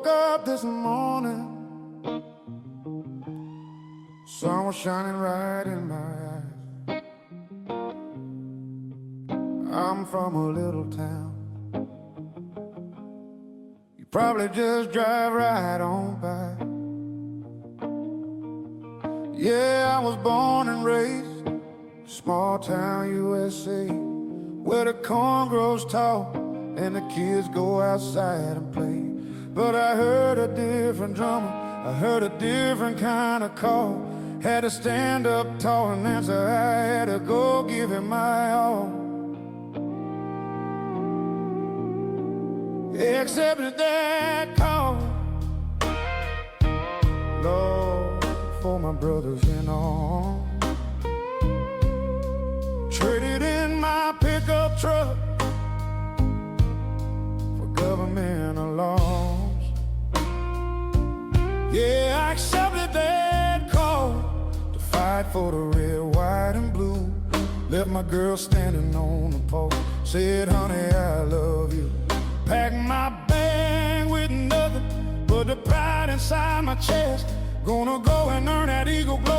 woke up this morning, sun was shining right in my eyes. I'm from a little town, you probably just drive right on by. Yeah, I was born and raised small town USA, where the corn grows tall and the kids go outside and play. But I heard a different drummer, I heard a different kind of call. Had to stand up tall and answer, I had to go give it my all. Accepted that call, Lord, for my brothers in arms. Traded in my pickup truck for government alarms. Yeah, I accepted that call to fight for the red, white, and blue. Left my girl standing on the pole, said, honey, I love you. Packed my bag with nothing but the pride inside my chest. Gonna go and earn that eagle glow.